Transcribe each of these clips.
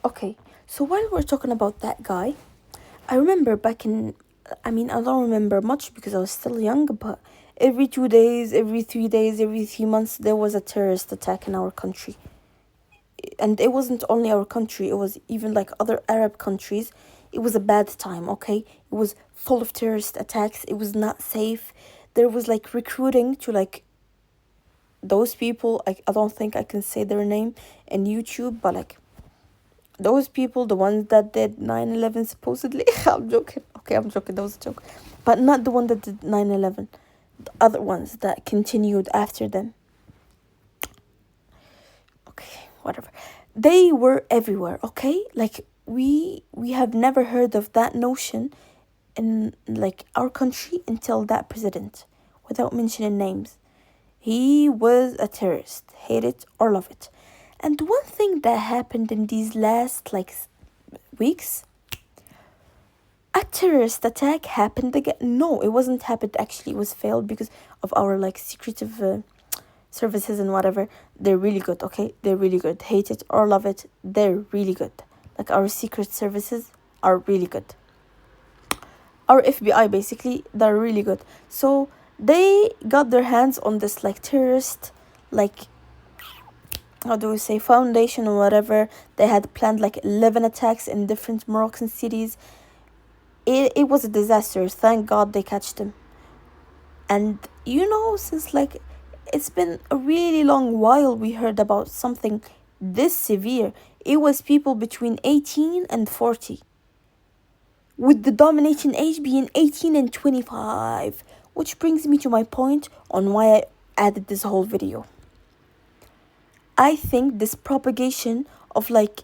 Okay, so while we're talking about that guy, I remember back in, I mean, I don't remember much because I was still young, but every 2 days, every 3 days, every 3 months, there was a terrorist attack in our country. And it wasn't only our country, it was even like other Arab countries. It was a bad time, okay? It was full of terrorist attacks, it was not safe. There was like recruiting to like those people. I don't think I can say their name in YouTube, but like those people, the ones that did 9/11 supposedly. I'm joking. Okay, I'm joking. That was a joke. But not the one that did 9/11. The other ones that continued after them. Okay, whatever. They were everywhere, okay? Like we have never heard of that notion in like our country until that president, without mentioning names. He was a terrorist, hate it or love it. And one thing that happened in these last like weeks, a terrorist attack happened again. No, it wasn't happened actually. It was failed because of our like secretive services and whatever. They're really good, okay? They're really good. Hate it or love it, they're really good. Like our secret services are really good. Our FBI basically, they're really good. So they got their hands on this like terrorist, like how do we say, foundation or whatever. They had planned like 11 attacks in different Moroccan cities. It was a disaster. Thank God they catched him. And since like it's been a really long while we heard about something this severe. It was people between 18 and 40, with the dominating age being 18 and 25, which brings me to my point on why I added this whole video. I think this propagation of like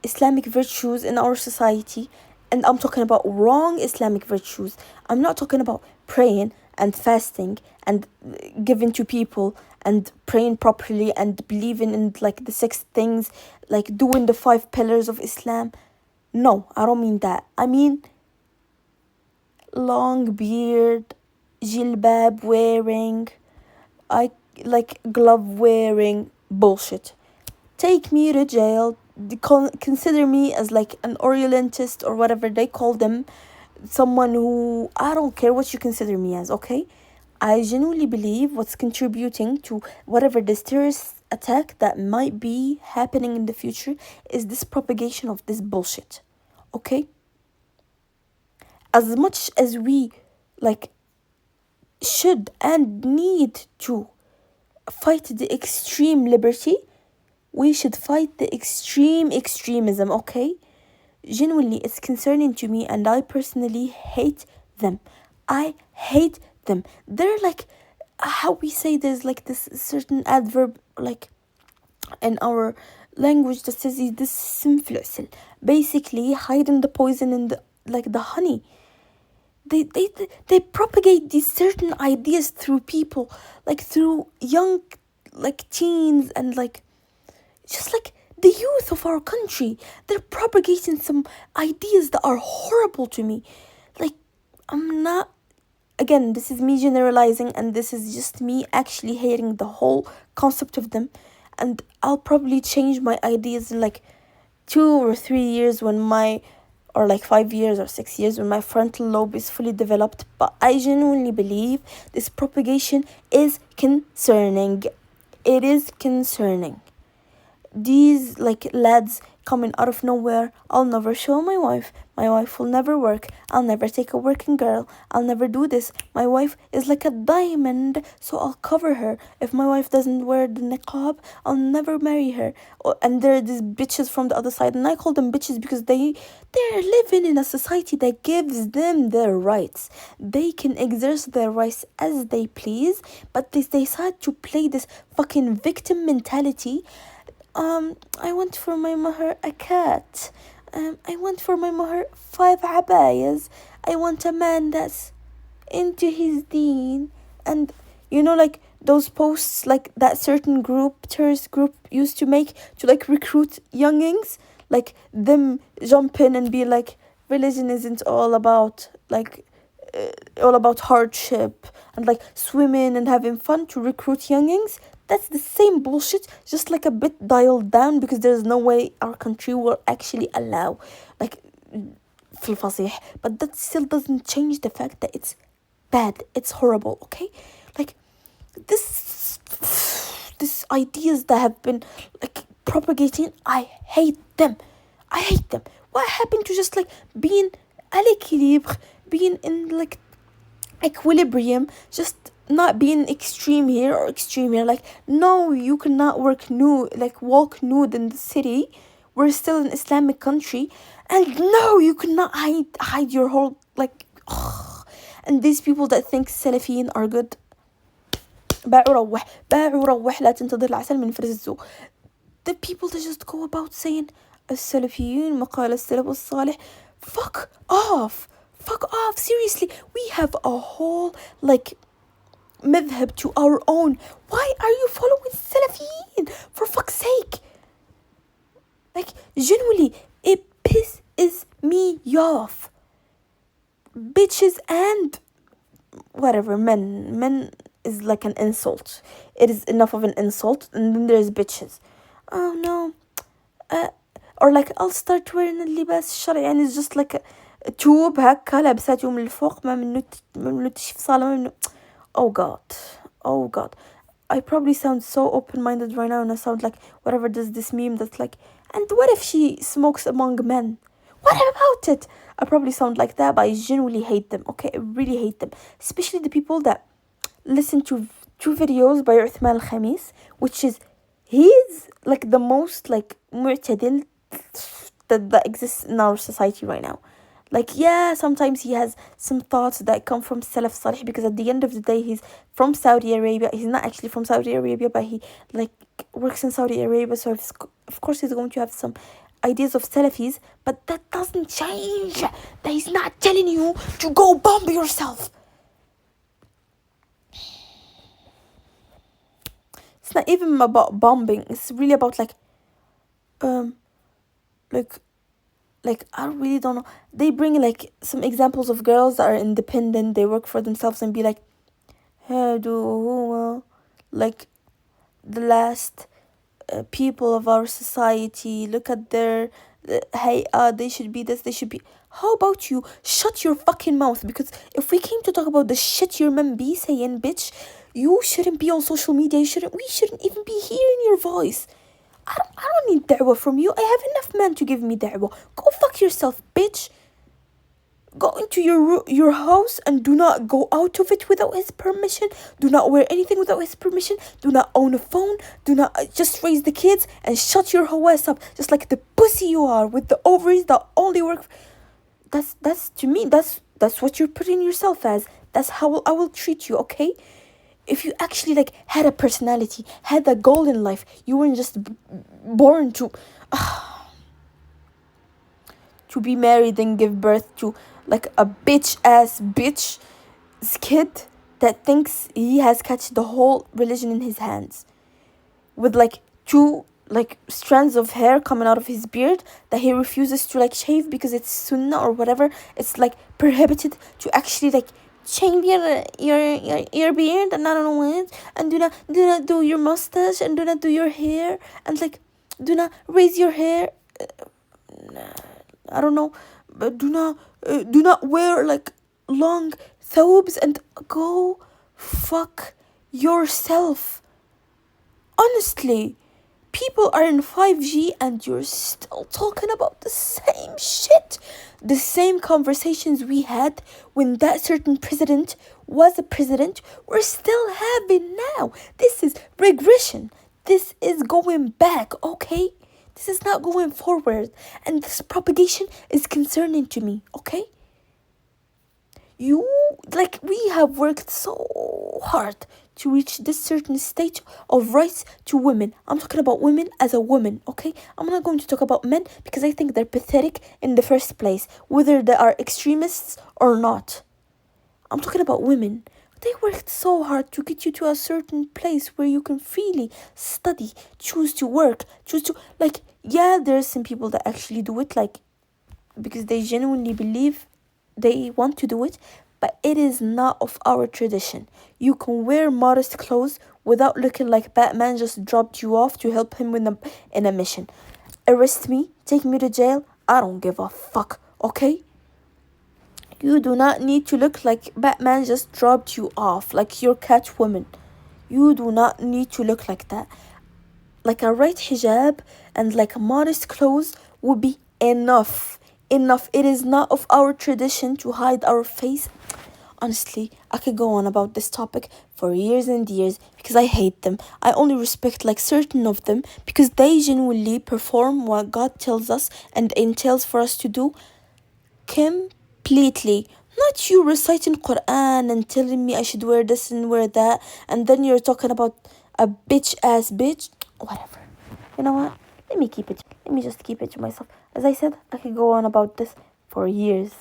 Islamic virtues in our society, and I'm talking about wrong Islamic virtues. I'm not talking about praying and fasting and giving to people and praying properly and believing in like the six things, like doing the 5 pillars of Islam. No, I don't mean that. I mean long beard, jilbab wearing, I like glove wearing bullshit. Take me to jail. Consider me as like an Orientalist or whatever they call them. Someone who, I don't care what you consider me as, okay? I genuinely believe what's contributing to whatever this terrorist attack that might be happening in the future is this propagation of this bullshit, okay? As much as we like should and need to fight the extreme liberty, we should fight the extreme extremism, okay? Genuinely, it's concerning to me, and I personally hate them. I hate them. They're like, how we say, there's like this certain adverb like in our language that says this simflusil, basically hiding the poison in the like the honey. They propagate these certain ideas through people, like through young like teens and like just like the youth of our country. They're propagating some ideas that are horrible to me. Like, I'm not, again, this is me generalizing, and this is just me actually hating the whole concept of them. And I'll probably change my ideas in like 2 or 3 years or like 5 years or 6 years when my frontal lobe is fully developed. But I genuinely believe this propagation is concerning. It is concerning. These like lads coming out of nowhere. I'll never show my wife. My wife will never work. I'll never take a working girl. I'll never do this. My wife is like a diamond, so I'll cover her. If my wife doesn't wear the niqab, I'll never marry her. And there are these bitches from the other side, and I call them bitches because they're living in a society that gives them their rights. They can exerce their rights as they please, but they decide to play this fucking victim mentality. I want for my maher a cat. I want for my maher 5 abayas. I want a man that's into his deen. And like those posts like that certain group, terrorist group, used to make to like recruit youngings, like them jump in and be like, religion isn't all about like all about hardship and like swimming and having fun to recruit youngings. That's the same bullshit, just like a bit dialed down, because there's no way our country will actually allow like في الفصيح. But that still doesn't change the fact that it's bad, it's horrible, okay? Like this ideas that have been like propagating, I hate them. What happened to just like being à l'équilibre, being in like equilibrium, just not being extreme here or extreme here? Like, no, you cannot walk nude in the city. We're still an Islamic country, and no, you cannot hide your whole like. And these people that think Salafiyin are good, باعوا روح لا تنتظر العسل من فرز الذوق. The people that just go about saying السلفيين مقال السلف الصالح, fuck off, seriously. We have a whole like madhab to our own. Why are you following Salafiyin, for fuck's sake? Like, genuinely, it pisses me off. Bitches and whatever, men is like an insult. It is enough of an insult. And then there's bitches. Oh no. Or like, I'll start wearing اللباس الشرعي, and it's just like a tube هكا لابساتهم من الفوق, ما منو تشفصالة, ما منو. Oh god, I probably sound so open-minded right now, and I sound like whatever does this meme that's like, and what if she smokes among men? What about it? I probably sound like that, but I genuinely hate them, okay? I really hate them. Especially the people that listen to two videos by Uthman al-Khamis, which is, he's like the most like mu'tadil that exists in our society right now. Like, yeah, sometimes he has some thoughts that come from Salaf Salih, because at the end of the day, he's from Saudi Arabia. He's not actually from Saudi Arabia, but he like works in Saudi Arabia, so of course he's going to have some ideas of Salafis, but that doesn't change that he's not telling you to go bomb yourself. It's not even about bombing. It's really about like I really don't know. They bring like some examples of girls that are independent, they work for themselves, and be like, like the last people of our society, look at their they should be this, they should be. How about you shut your fucking mouth? Because if we came to talk about the shit your men be saying, bitch, you shouldn't be on social media. We shouldn't even be hearing your voice. I don't need da'wah from you. I have enough men to give me da'wah. Go fuck yourself, bitch. Go into your house and do not go out of it without his permission. Do not wear anything without his permission. Do not own a phone. Do not just raise the kids and shut your whole ass up, just like the pussy you are with the ovaries that only work. That's to me. That's what you're putting yourself as. That's how I will treat you, okay? If you actually like had a personality, had a goal in life, you weren't just born to be married and give birth to like a bitch kid that thinks he has catch the whole religion in his hands, with like two like strands of hair coming out of his beard that he refuses to like shave because it's sunnah or whatever. It's like prohibited to actually like change your beard, and I don't know what, and do not do your mustache, and do not do your hair, and like do not raise your hair, I don't know, but do not wear like long thobes, and go fuck yourself. Honestly, people are in 5G and you're still talking about the same shit. The same conversations we had when that certain president was a president, we're still having now. This is regression. This is going back, okay? This is not going forward. And this propagation is concerning to me, okay? We have worked so hard to reach this certain state of rights to women. I'm talking about women as a woman, okay? I'm not going to talk about men because I think they're pathetic in the first place, whether they are extremists or not. I'm talking about women. They worked so hard to get you to a certain place where you can freely study, choose to work, there are some people that actually do it, because they genuinely believe they want to do it, but it is not of our tradition. You can wear modest clothes without looking like Batman just dropped you off to help him in a mission. Arrest me, take me to jail, I don't give a fuck, okay? You do not need to look like Batman just dropped you off, like you're Catwoman. You do not need to look like that. Like a right hijab and like modest clothes would be enough. Enough. It is not of our tradition to hide our face. Honestly, I could go on about this topic for years and years because I hate them. I only respect like certain of them because they genuinely perform what God tells us and entails for us to do completely. Not you reciting Quran and telling me I should wear this and wear that, and then you're talking about a bitch ass bitch. Whatever. You know what? Let me just keep it to myself. As I said, I could go on about this for years.